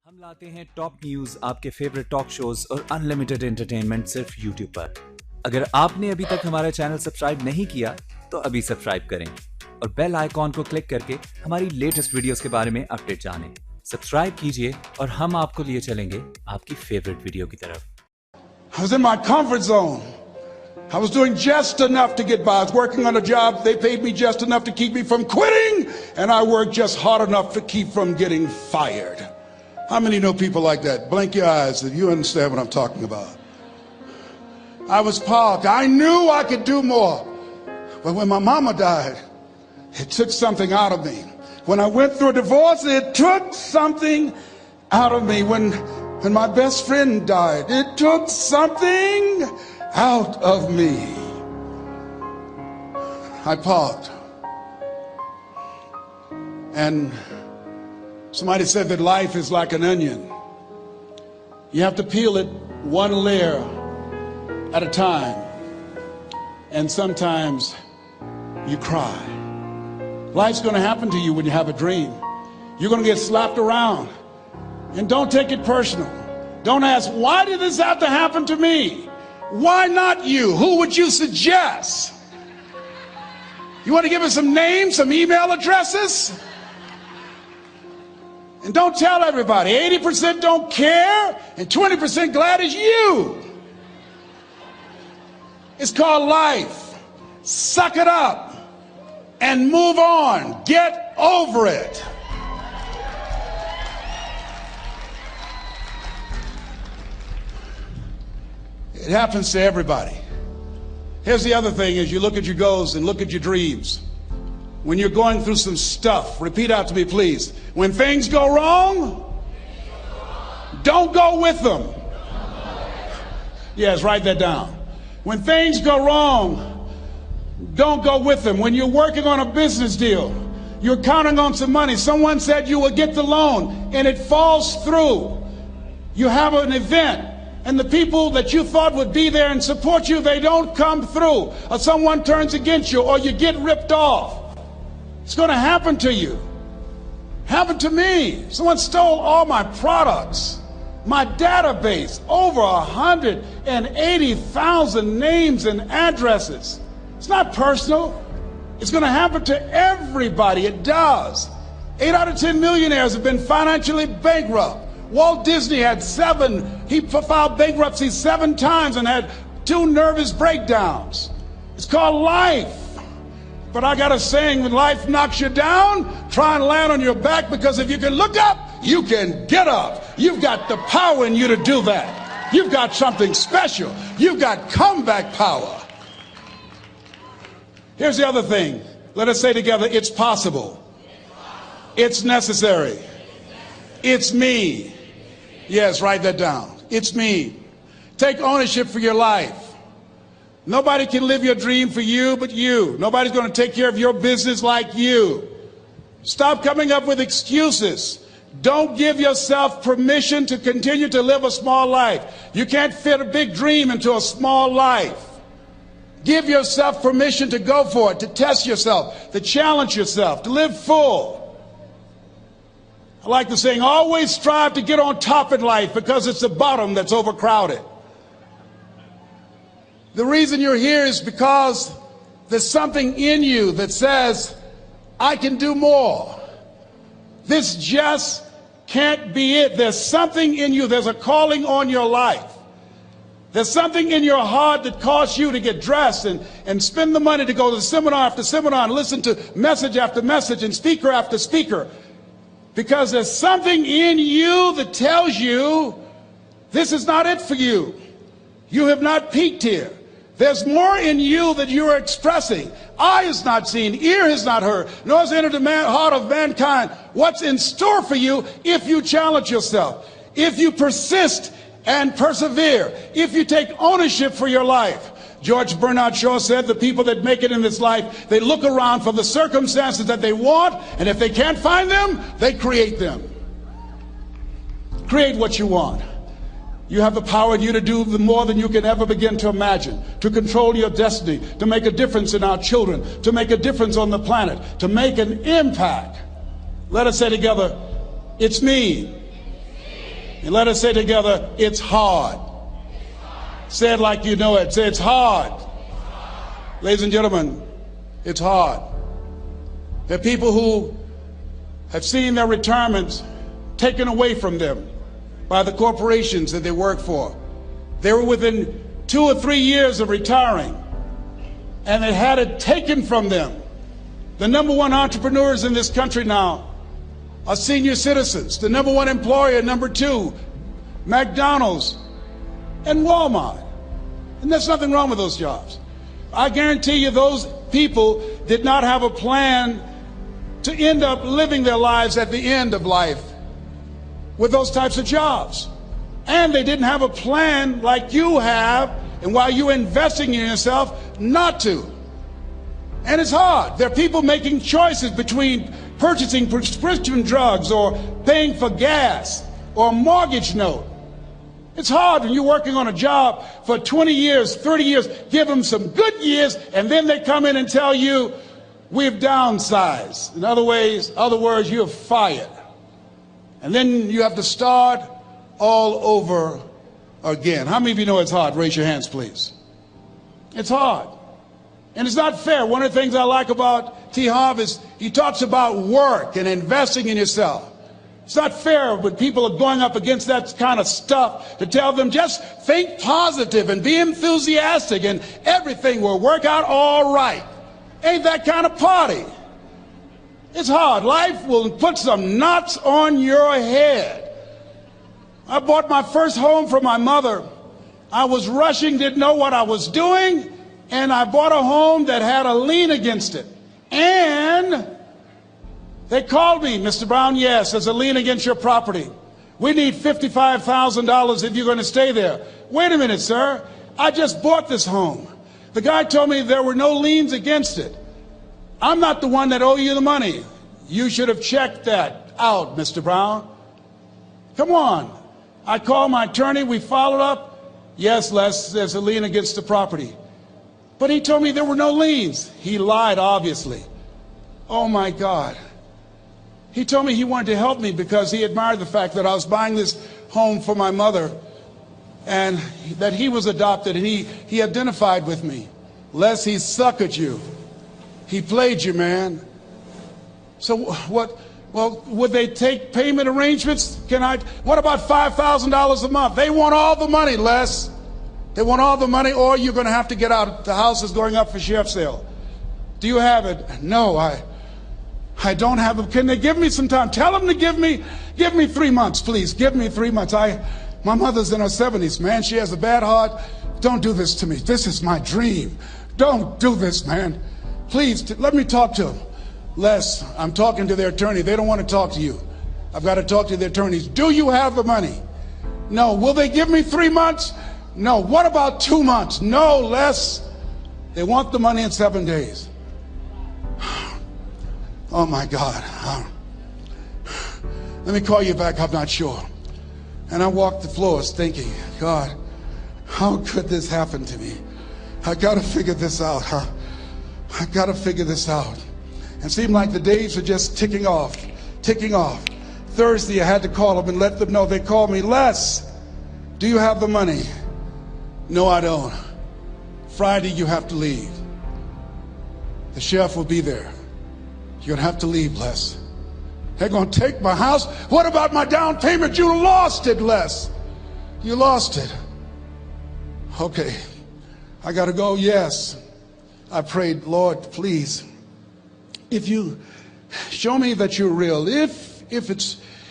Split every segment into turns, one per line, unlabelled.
हम लाते हैं top news, आपके फेवरेट टॉक शोज और अनलिमिटेड एंटरटेनमेंट सिर्फ YouTube पर। अगर आपने अभी तक हमारा चैनल सब्सक्राइब नहीं किया तो अभी सब्सक्राइब करें और बेल आइकॉन को क्लिक करके हमारी लेटेस्ट वीडियोस के बारे में अपडेट जानें। सब्सक्राइब कीजिए और हम आपको लिए चलेंगे आपकी फेवरेट वीडियो की तरफ।
I was in my comfort zone. I was doing just enough to get by. I was working on a job. They paid me just enough to keep me from quitting, and I worked just hard enough to keep from getting fired. How many know people like that? Blink your eyes if you understand what I'm talking about. I was parked. I knew I could do more. But when my mama died, it took something out of me. When I went through a divorce, it took something out of me. When my best friend died, it took something out of me. I parked. And somebody said that life is like an onion. You have to peel it one layer at a time. And sometimes you cry. Life's going to happen to you when you have a dream. You're going to get slapped around. And don't take it personal. Don't ask, why did this have to happen to me? Why not you? Who would you suggest? You want to give us some names, some email addresses? And don't tell everybody. 80% don't care and 20% glad it's you. It's called life. Suck it up and move on. Get over it. It happens to everybody. Here's the other thing: as you look at your goals and look at your dreams, when you're going through some stuff, repeat out to me, please. When things go wrong, don't go with them. Yes, write that down. When things go wrong, don't go with them. When you're working on a business deal, you're counting on some money. Someone said you will get the loan and it falls through. You have an event and the people that you thought would be there and support you, they don't come through. Or someone turns against you, or you get ripped off. It's going to happen to you. Happened to me. Someone stole all my products, my database, over 180,000 names and addresses. It's not personal. It's going to happen to everybody. It does. 8 out of 10 millionaires have been financially bankrupt. Walt Disney had he filed bankruptcy 7 times and had 2 nervous breakdowns. It's called life. But I got a saying: when life knocks you down, try and land on your back, because if you can look up, you can get up. You've got the power in you to do that. You've got something special. You've got comeback power. Here's the other thing. Let us say together, it's possible. It's necessary. It's me. Yes, write that down. It's me. Take ownership for your life. Nobody can live your dream for you but you. Nobody's going to take care of your business like you. Stop coming up with excuses. Don't give yourself permission to continue to live a small life. You can't fit a big dream into a small life. Give yourself permission to go for it, to test yourself, to challenge yourself, to live full. I like the saying, always strive to get on top in life, because it's the bottom that's overcrowded. The reason you're here is because there's something in you that says, I can do more. This just can't be it. There's something in you. There's a calling on your life. There's something in your heart that caused you to get dressed and spend the money to go to seminar after seminar and listen to message after message and speaker after speaker. Because there's something in you that tells you this is not it for you. You have not peaked here. There's more in you that you are expressing. Eye has not seen, ear has not heard, nor has entered the heart of mankind what's in store for you if you challenge yourself, if you persist and persevere, if you take ownership for your life. George Bernard Shaw said the people that make it in this life, they look around for the circumstances that they want, and if they can't find them, they create them. Create what you want. You have the power in you to do more than you can ever begin to imagine, to control your destiny, to make a difference in our children, to make a difference on the planet, to make an impact. Let us say together, it's me. And let us say together, it's hard. Say it like you know it. Say it's hard. Ladies and gentlemen, it's hard. There are people who have seen their retirements taken away from them by the corporations that they work for. They were within 2 or 3 years of retiring, and they had it taken from them. The #1 entrepreneurs in this country now are senior citizens. The #1 employer, #2, McDonald's and Walmart. And there's nothing wrong with those jobs. I guarantee you those people did not have a plan to end up living their lives at the end of life with those types of jobs. And they didn't have a plan like you have, and while you're investing in yourself, not to. And it's hard. There are people making choices between purchasing prescription drugs or paying for gas or a mortgage note. It's hard when you're working on a job for 20 years, 30 years, give them some good years, and then they come in and tell you, we've downsized. In other words, you're fired. And then you have to start all over again. How many of you know it's hard? Raise your hands, please. It's hard. And it's not fair. One of the things I like about T. Harv is he talks about work and investing in yourself. It's not fair when people are going up against that kind of stuff to tell them just think positive and be enthusiastic and everything will work out all right. Ain't that kind of party. It's hard. Life will put some knots on your head. I bought my first home for my mother. I was rushing, didn't know what I was doing, and I bought a home that had a lien against it. And they called me, Mr. Brown, yes, there's a lien against your property. We need $55,000 if you're going to stay there. Wait a minute, sir. I just bought this home. The guy told me there were no liens against it. I'm not the one that owe you the money. You should have checked that out, Mr. Brown. Come on. I called my attorney. We followed up. Yes, Les, there's a lien against the property. But he told me there were no liens. He lied, obviously. Oh, my God. He told me he wanted to help me because he admired the fact that I was buying this home for my mother and that he was adopted, and he identified with me. Les, he suckered you. He played you, man. So what? Well, would they take payment arrangements? What about $5,000 a month? They want all the money, Les. They want all the money, or you're going to have to get out. The house is going up for sheriff's sale. Do you have it? No, I don't have it. Can they give me some time? Tell them to give me 3 months, please. Give me 3 months. My mother's in her 70s, man. She has a bad heart. Don't do this to me. This is my dream. Don't do this, man. Please, let me talk to them. Les, I'm talking to their attorney. They don't want to talk to you. I've got to talk to their attorneys. Do you have the money? No. Will they give me 3 months? No. What about 2 months? No, Les. They want the money in 7 days. Oh, my God. Let me call you back. I'm not sure. And I walked the floors thinking, God, how could this happen to me? I got to figure this out. I got to figure this out. And it seemed like the days were just ticking off. Thursday, I had to call them and let them know. They called me, Les, do you have the money? No, I don't. Friday, you have to leave. The sheriff will be there. You're going to have to leave, Les. They're going to take my house. What about my down payment? You lost it, Les. You lost it. Okay. I got to go. Yes. I prayed, Lord, please, if you show me that you're real, if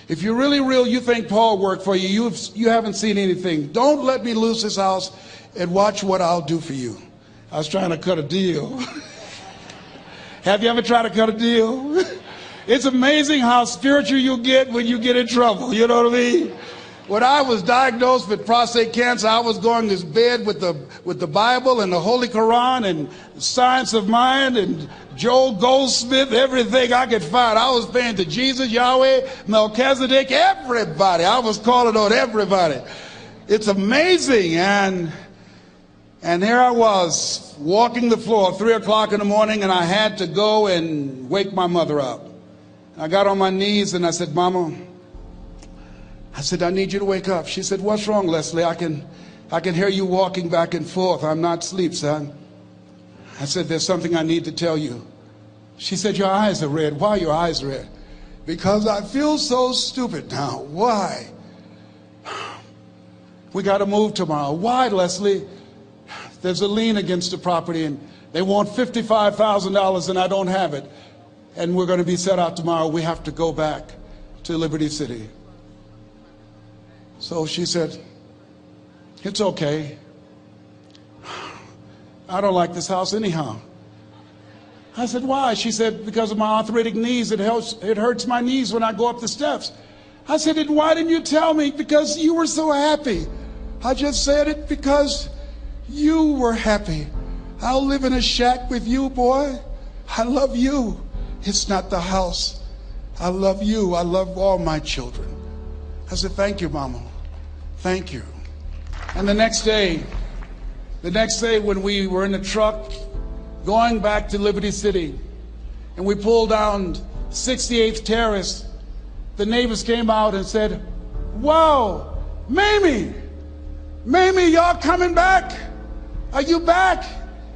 you're really real, you think Paul worked for you, you haven't seen anything. Don't let me lose this house and watch what I'll do for you. I was trying to cut a deal. Have you ever tried to cut a deal? It's amazing how spiritual you get when you get in trouble. You know what I mean? When I was diagnosed with prostate cancer, I was going to bed with the Bible and the Holy Quran and Science of Mind and Joel Goldsmith, everything I could find. I was paying to Jesus, Yahweh, Melchizedek, everybody. I was calling on everybody. It's amazing. And here I was walking the floor, 3 o'clock in the morning, and I had to go and wake my mother up. I got on my knees and I said, Mama, I said, I need you to wake up. She said, what's wrong, Leslie? I can hear you walking back and forth. I'm not asleep, son. I said, there's something I need to tell you. She said, your eyes are red. Why are your eyes red? Because I feel so stupid now. Why? We got to move tomorrow. Why, Leslie? There's a lien against the property and they want $55,000 and I don't have it. And we're going to be set out tomorrow. We have to go back to Liberty City. So she said, it's okay. I don't like this house anyhow. I said, why? She said, because of my arthritic knees, it hurts my knees when I go up the steps. I said, and why didn't you tell me? Because you were so happy. I just said it because you were happy. I'll live in a shack with you, boy. I love you. It's not the house. I love you. I love all my children. I said, thank you, Mama. Thank you. And the next day when we were in the truck going back to Liberty City and we pulled down 68th Terrace, the neighbors came out and said, wow, Mamie, y'all coming back? Are you back?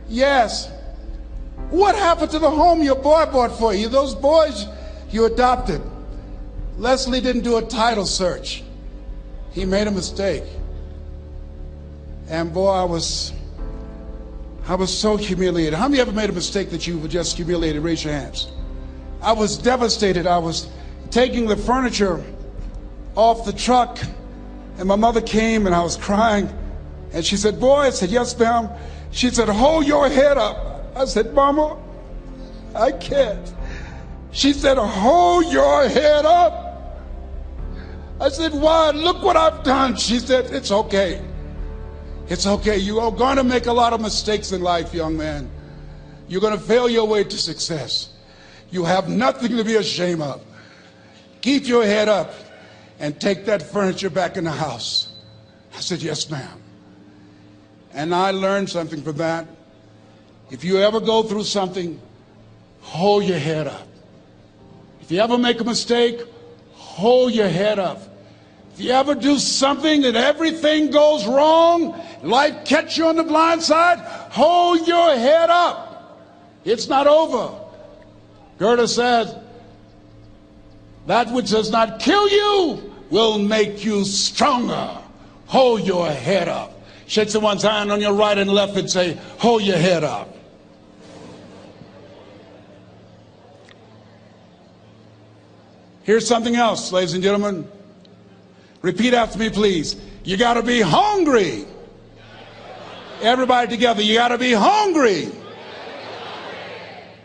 Yes. What happened to the home your boy bought for you? Those boys you adopted. Leslie didn't do a title search. He made a mistake. And boy, I was so humiliated. How many ever made a mistake that you were just humiliated? Raise your hands. I was devastated. I was taking the furniture off the truck and my mother came and I was crying and she said, boy, I said, yes, ma'am. She said, hold your head up. I said, Mama, I can't. She said, hold your head up. I said, why? Look what I've done. She said, it's okay. It's okay. You are going to make a lot of mistakes in life, young man. You're going to fail your way to success. You have nothing to be ashamed of. Keep your head up and take that furniture back in the house. I said, yes, ma'am. And I learned something from that. If you ever go through something, hold your head up. If you ever make a mistake, hold your head up. If you ever do something that everything goes wrong, life catch you on the blind side, hold your head up. It's not over. Goethe said, that which does not kill you will make you stronger. Hold your head up. Shake someone's hand on your right and left and say, hold your head up. Here's something else, ladies and gentlemen. Repeat after me, please. You got to be hungry. Everybody together, you got to be hungry.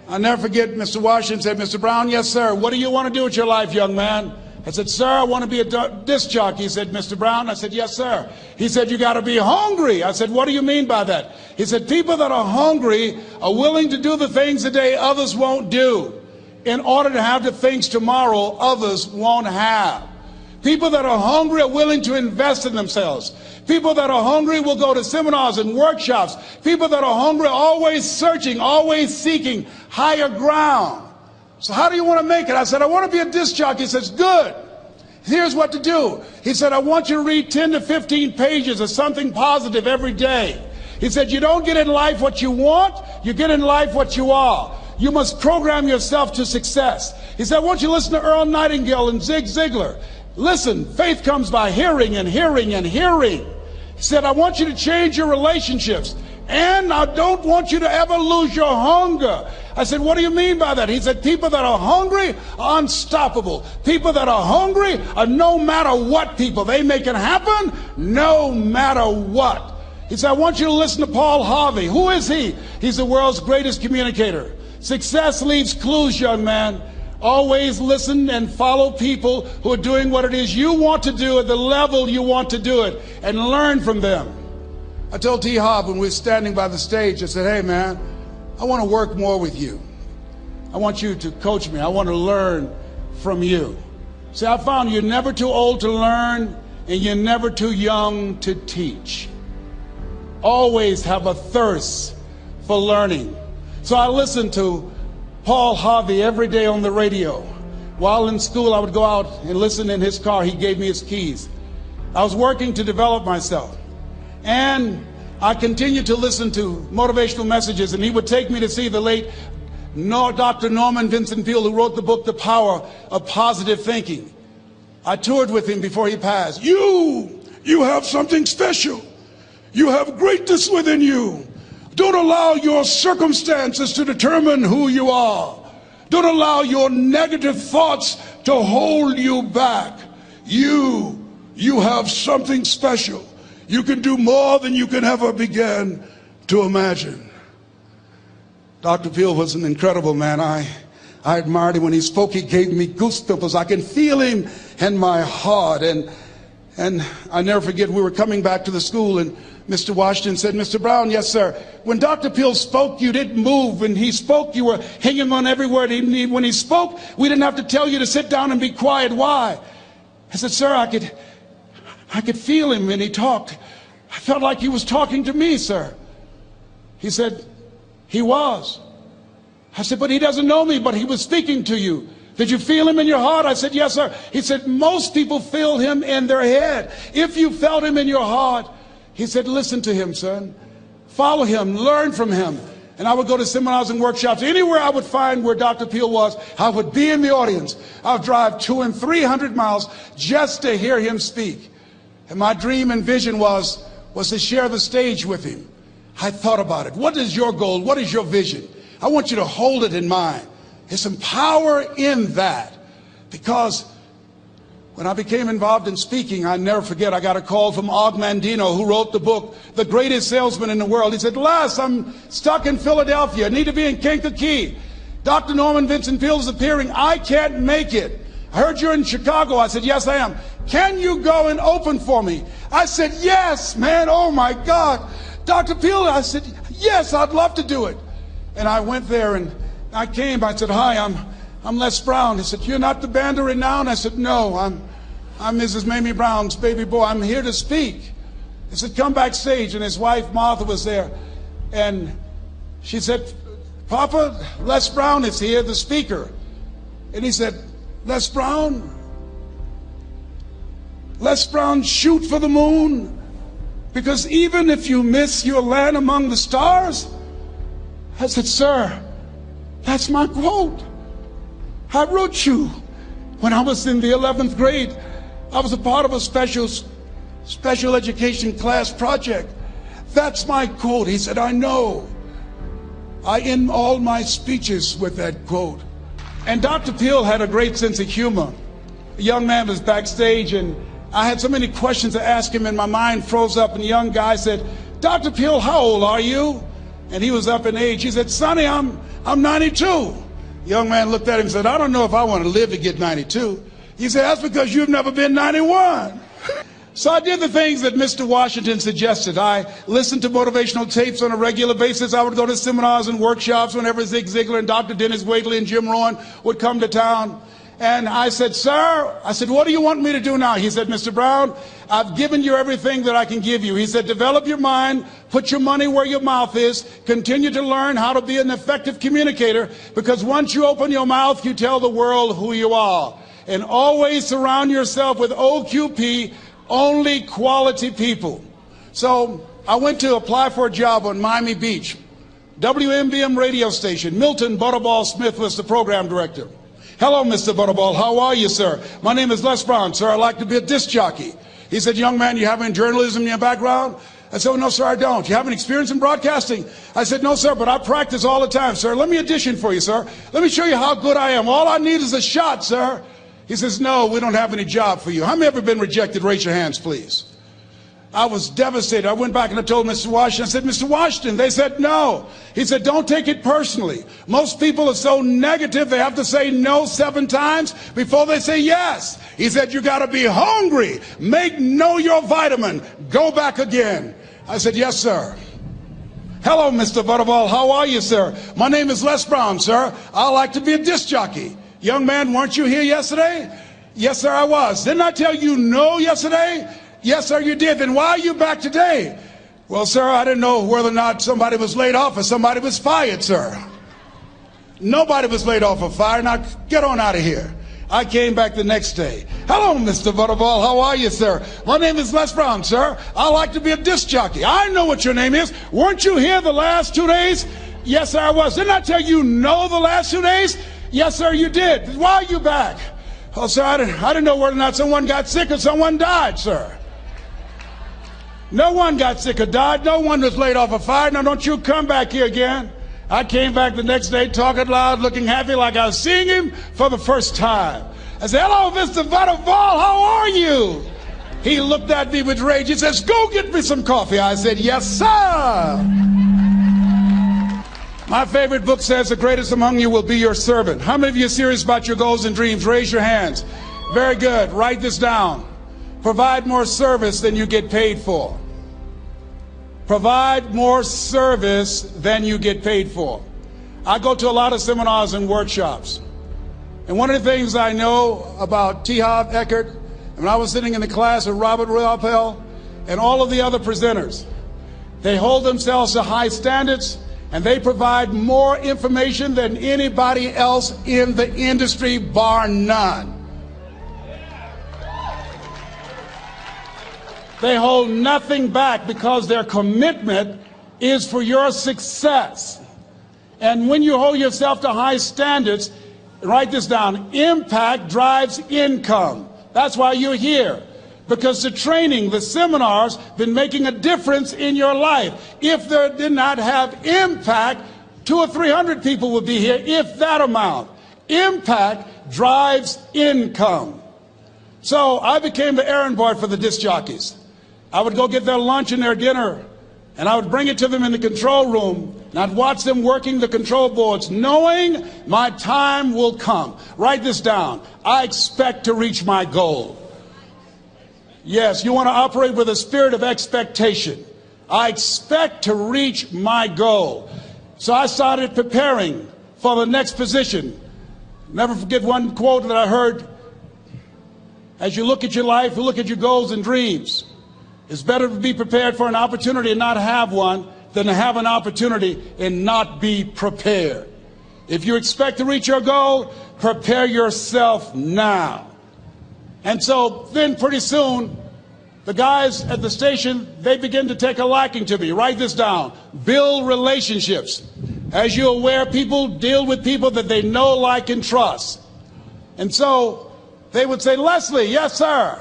I'll never forget Mr. Washington said, Mr. Brown, yes, sir. What do you want to do with your life, young man? I said, sir, I want to be a disc jockey. He said, Mr. Brown? I said, yes, sir. He said, you got to be hungry. I said, what do you mean by that? He said, people that are hungry are willing to do the things today others won't do in order to have the things tomorrow others won't have. People that are hungry are willing to invest in themselves. People that are hungry will go to seminars and workshops. People that are hungry are always searching, always seeking higher ground. So how do you want to make it? I said, I want to be a disc jockey. He says, good. Here's what to do. He said, I want you to read 10 to 15 pages of something positive every day. He said, you don't get in life what you want, you get in life what you are. You must program yourself to success. He said, I want you to listen to Earl Nightingale and Zig Ziglar. Listen, faith comes by hearing and hearing and hearing. He said, I want you to change your relationships. And I don't want you to ever lose your hunger. I said, what do you mean by that? He said, people that are hungry are unstoppable. People that are hungry are no matter what people. They make it happen no matter what. He said, I want you to listen to Paul Harvey. Who is he? He's the world's greatest communicator. Success leaves clues, young man. Always listen and follow people who are doing what it is you want to do at the level you want to do it and learn from them. I told T. Hobb when we were standing by the stage, I said, hey man, I want to work more with you. I want you to coach me. I want to learn from you. See, I found you're never too old to learn and you're never too young to teach. Always have a thirst for learning. So I listened to Paul Harvey every day on the radio. While in school, I would go out and listen in his car. He gave me his keys. I was working to develop myself. And I continued to listen to motivational messages, and he would take me to see the late Dr. Norman Vincent Peale, who wrote the book, The Power of Positive Thinking. I toured with him before he passed. You have something special. You have greatness within you. Don't allow your circumstances to determine who you are. Don't allow your negative thoughts to hold you back. You have something special. You can do more than you can ever begin to imagine. Dr. Peale was an incredible man. I admired him when he spoke. He gave me goosebumps. I can feel him in my heart. And I never forget, we were coming back to the school, and Mr. Washington said, Mr. Brown, yes, sir. When Dr. Peale spoke, you didn't move. When he spoke, you were hanging on every word. When he spoke, we didn't have to tell you to sit down and be quiet. Why? I said, sir, I could feel him when he talked. I felt like he was talking to me, sir. He said, he was. I said, but he doesn't know me, but he was speaking to you. Did you feel him in your heart? I said, yes, sir. He said, most people feel him in their head. If you felt him in your heart, he said, listen to him, son. Follow him, learn from him. And I would go to seminars and workshops. Anywhere I would find where Dr. Peale was, I would be in the audience. I would drive 200 and 300 miles just to hear him speak. And my dream and vision was to share the stage with him. I thought about it. What is your goal? What is your vision? I want you to hold it in mind. There's some power in that. Because when I became involved in speaking, I never forget, I got a call from Og Mandino, who wrote the book, The Greatest Salesman in the World. He said, Les, I'm stuck in Philadelphia. I need to be in Kankakee. Dr. Norman Vincent Peale is appearing. I can't make it. I heard you're in Chicago. I said, yes, I am. Can you go and open for me? I said, yes, man. Oh, my God. Dr. Peale, I said, yes, I'd love to do it. And I went there and I came. I said, hi, I'm Les Brown. He said, you're not the band of renown? I said, no, I'm Mrs. Mamie Brown's baby boy. I'm here to speak. He said, come backstage. And his wife, Martha, was there. And she said, Papa, Les Brown is here, the speaker. And he said, Les Brown, shoot for the moon. Because even if you miss, you'll land among the stars. I said, sir, that's my quote. I wrote you when I was in the 11th grade. I was a part of a special education class project. That's my quote. He said, I know. I end all my speeches with that quote. And Dr. Peale had a great sense of humor. A young man was backstage, and I had so many questions to ask him, and my mind froze up, and the young guy said, Dr. Peale, how old are you? And he was up in age. He said, Sonny, I'm 92. The young man looked at him and said, I don't know if I want to live to get 92. He said, that's because you've never been 91. So I did the things that Mr. Washington suggested. I listened to motivational tapes on a regular basis. I would go to seminars and workshops whenever Zig Ziglar and Dr. Dennis Waitley and Jim Rohn would come to town. And I said, sir, what do you want me to do now? He said, Mr. Brown, I've given you everything that I can give you. He said, develop your mind, put your money where your mouth is, continue to learn how to be an effective communicator, because once you open your mouth, you tell the world who you are. And always surround yourself with OQP, only quality people. So I went to apply for a job on Miami Beach. WMBM radio station. Milton Butterball Smith was the program director. Hello, Mr. Butterball. How are you, sir? My name is Les Brown, sir. I'd like to be a disc jockey. He said, young man, you have any journalism in your background? I said, oh, no, sir, I don't. You have any experience in broadcasting? I said, no, sir, but I practice all the time, sir. Let me audition for you, sir. Let me show you how good I am. All I need is a shot, sir. He says, no, we don't have any job for you. How many ever been rejected? Raise your hands, please. I was devastated. I went back and I told Mr. Washington, I said, Mr. Washington, they said no. He said, don't take it personally. Most people are so negative, they have to say no 7 times before they say yes. He said, you got to be hungry. Know your vitamin. Go back again. I said, yes, sir. Hello, Mr. Butterball. How are you, sir? My name is Les Brown, sir. I like to be a disc jockey. Young man, weren't you here yesterday? Yes, sir, I was. Didn't I tell you no yesterday? Yes, sir, you did. Then why are you back today? Well, sir, I didn't know whether or not somebody was laid off or somebody was fired, sir. Nobody was laid off or fired. Now, get on out of here. I came back the next day. Hello, Mr. Butterball. How are you, sir? My name is Les Brown, sir. I like to be a disc jockey. I know what your name is. Weren't you here the last 2 days? Yes, sir, I was. Didn't I tell you no the last 2 days? Yes, sir, you did. Why are you back? Oh, sir, I didn't know whether or not someone got sick or someone died, sir. No one got sick or died. No one was laid off or fired. Now, don't you come back here again. I came back the next day talking loud, looking happy like I was seeing him for the first time. I said, hello, Mr. Butterball, how are you? He looked at me with rage. He says, go get me some coffee. I said, yes, sir. My favorite book says the greatest among you will be your servant. How many of you are serious about your goals and dreams? Raise your hands. Very good. Write this down. Provide more service than you get paid for. Provide more service than you get paid for. I go to a lot of seminars and workshops. And one of the things I know about T. Harv Eckert, when I was sitting in the class with Robert Ruppel and all of the other presenters, they hold themselves to high standards and they provide more information than anybody else in the industry, bar none. They hold nothing back because their commitment is for your success. And when you hold yourself to high standards, write this down, impact drives income. That's why you're here. Because the training, the seminars, been making a difference in your life. If they did not have impact, 200 or 300 people would be here, if that amount. Impact drives income. So I became the errand boy for the disc jockeys. I would go get their lunch and their dinner, and I would bring it to them in the control room, and I'd watch them working the control boards, knowing my time will come. Write this down. I expect to reach my goal. Yes, you want to operate with a spirit of expectation. I expect to reach my goal. So I started preparing for the next position. Never forget one quote that I heard. As you look at your life, you look at your goals and dreams. It's better to be prepared for an opportunity and not have one than to have an opportunity and not be prepared. If you expect to reach your goal, prepare yourself now. And so then pretty soon, the guys at the station, they begin to take a liking to me. Write this down. Build relationships. As you're aware, people deal with people that they know, like, and trust. And so they would say, Leslie, yes, sir.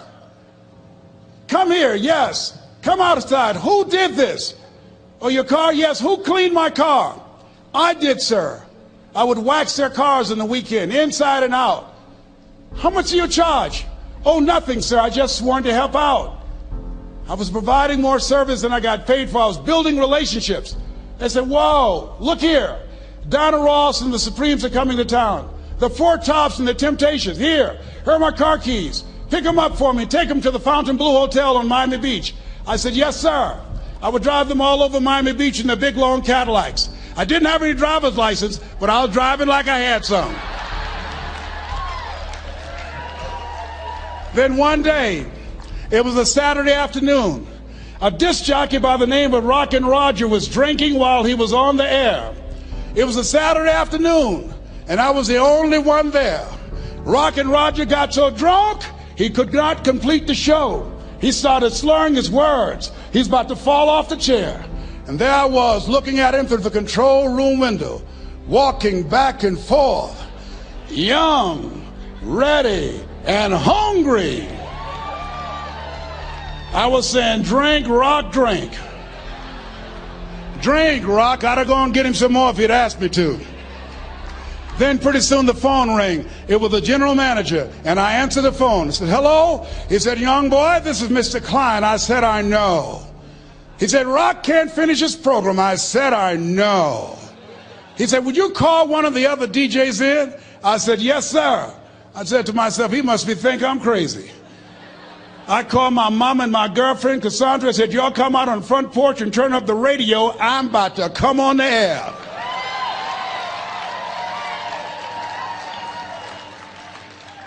Come here, yes. Come outside. Who did this? Oh, your car? Yes. Who cleaned my car? I did, sir. I would wax their cars on the weekend, inside and out. How much do you charge? Oh, nothing, sir. I just wanted to help out. I was providing more service than I got paid for. I was building relationships. They said, whoa, look here. Donna Ross and the Supremes are coming to town. The Four Tops and the Temptations. Here are my car keys. Pick them up for me. Take them to the Fontainebleau Hotel on Miami Beach. I said, yes, sir. I would drive them all over Miami Beach in their big, long Cadillacs. I didn't have any driver's license, but I was driving like I had some. Then one day, it was a Saturday afternoon. A disc jockey by the name of Rockin' Roger was drinking while he was on the air. It was a Saturday afternoon, and I was the only one there. Rockin' Roger got so drunk, he could not complete the show. He started slurring his words. He's about to fall off the chair. And there I was, looking at him through the control room window, walking back and forth, young, ready, and hungry. I was saying, drink, Rock, drink. Drink, Rock. I'd have gone and get him some more if he'd asked me to. Then pretty soon the phone rang. It was the general manager, and I answered the phone. I said, hello? He said, young boy, this is Mr. Klein. I said, I know. He said, Rock can't finish his program. I said, I know. He said, would you call one of the other DJs in? I said, yes, sir. I said to myself, he must be think I'm crazy. I called my mom and my girlfriend, Cassandra. I said, y'all come out on the front porch and turn up the radio. I'm about to come on the air.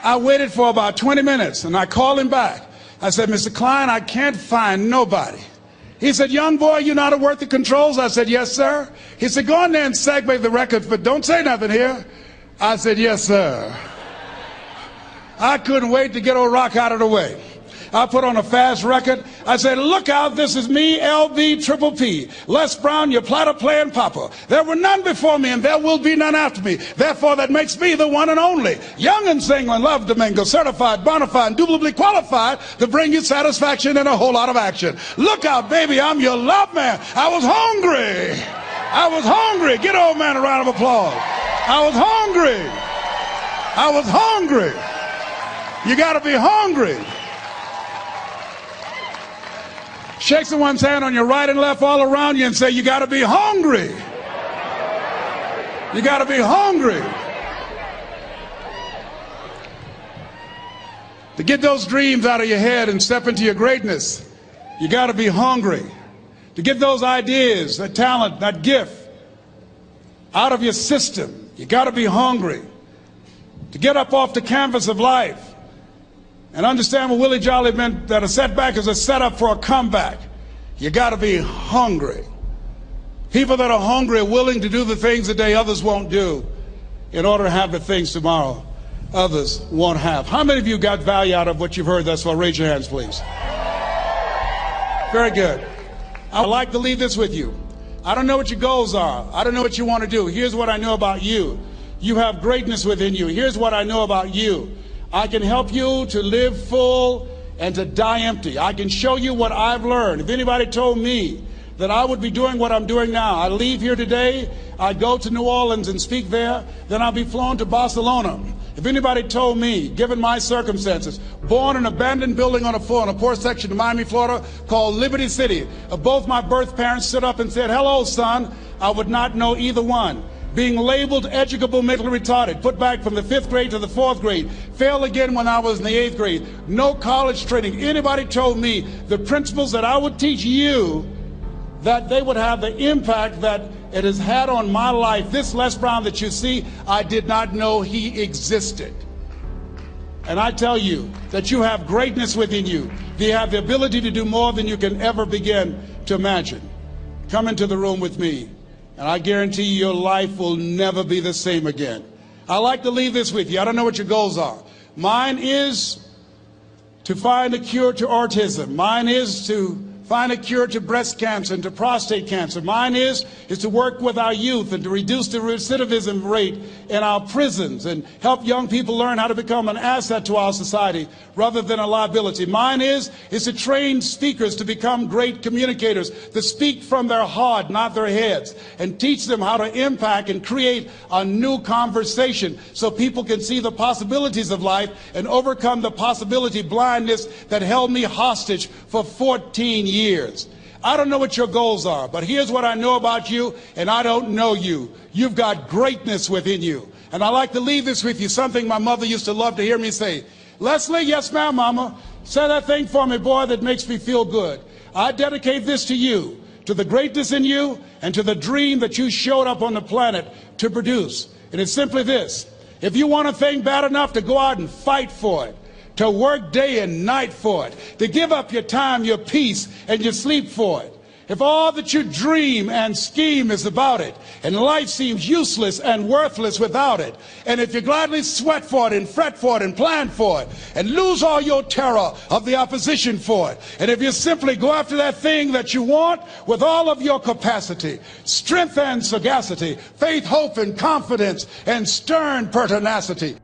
I waited for about 20 minutes, and I called him back. I said, Mr. Klein, I can't find nobody. He said, young boy, you know how to work the controls? I said, yes, sir. He said, go in there and segue the record, but don't say nothing here. I said, yes, sir. I couldn't wait to get old Rock out of the way. I put on a fast record. I said, look out, this is me, LB Triple P. Les Brown, your platter playing papa. There were none before me and there will be none after me. Therefore, that makes me the one and only. Young and single, love Domingo, certified, bona fide, indubitably qualified to bring you satisfaction and a whole lot of action. Look out, baby, I'm your love man. I was hungry. I was hungry. Get old man a round of applause. I was hungry. I was hungry. You got to be hungry. Shake someone's hand on your right and left all around you and say, you got to be hungry. You got to be hungry. To get those dreams out of your head and step into your greatness, you got to be hungry. To get those ideas, that talent, that gift out of your system, you got to be hungry. To get up off the canvas of life and understand what Willie Jolly meant, that a setback is a setup for a comeback. You got to be hungry. People that are hungry are willing to do the things today others won't do in order to have the things tomorrow others won't have. How many of you got value out of what you've heard thus far? Raise your hands, please. Very good. I'd like to leave this with you. I don't know what your goals are. I don't know what you want to do. Here's what I know about you. You have greatness within you. Here's what I know about you. I can help you to live full and to die empty. I can show you what I've learned. If anybody told me that I would be doing what I'm doing now, I leave here today, I go to New Orleans and speak there, then I'll be flown to Barcelona. If anybody told me, given my circumstances, born in an abandoned building on a poor section of Miami, Florida, called Liberty City, if both my birth parents stood up and said, hello, son, I would not know either one. Being labeled educable mentally retarded, put back from the 5th grade to the 4th grade, failed again when I was in the 8th grade, no college training. Anybody told me the principles that I would teach you, that they would have the impact that it has had on my life. This Les Brown that you see, I did not know he existed. And I tell you that you have greatness within you. You have the ability to do more than you can ever begin to imagine. Come into the room with me. And I guarantee you your life will never be the same again. I like to leave this with you. I don't know what your goals are. Mine is to find a cure to autism. Mine is to find a cure to breast cancer and to prostate cancer. Mine is to work with our youth and to reduce the recidivism rate in our prisons and help young people learn how to become an asset to our society rather than a liability. Mine is to train speakers to become great communicators, to speak from their heart, not their heads, and teach them how to impact and create a new conversation so people can see the possibilities of life and overcome the possibility blindness that held me hostage for 14 years. I don't know what your goals are, but here's what I know about you, and I don't know you. You've got greatness within you. And I like to leave this with you, something my mother used to love to hear me say. Leslie, yes ma'am, mama, say that thing for me, boy, that makes me feel good. I dedicate this to you, to the greatness in you, and to the dream that you showed up on the planet to produce. And it's simply this. If you want a thing bad enough to go out and fight for it, to work day and night for it, to give up your time, your peace, and your sleep for it. If all that you dream and scheme is about it, and life seems useless and worthless without it, and if you gladly sweat for it and fret for it and plan for it, and lose all your terror of the opposition for it, and if you simply go after that thing that you want with all of your capacity, strength and sagacity, faith, hope, and confidence, and stern pertinacity,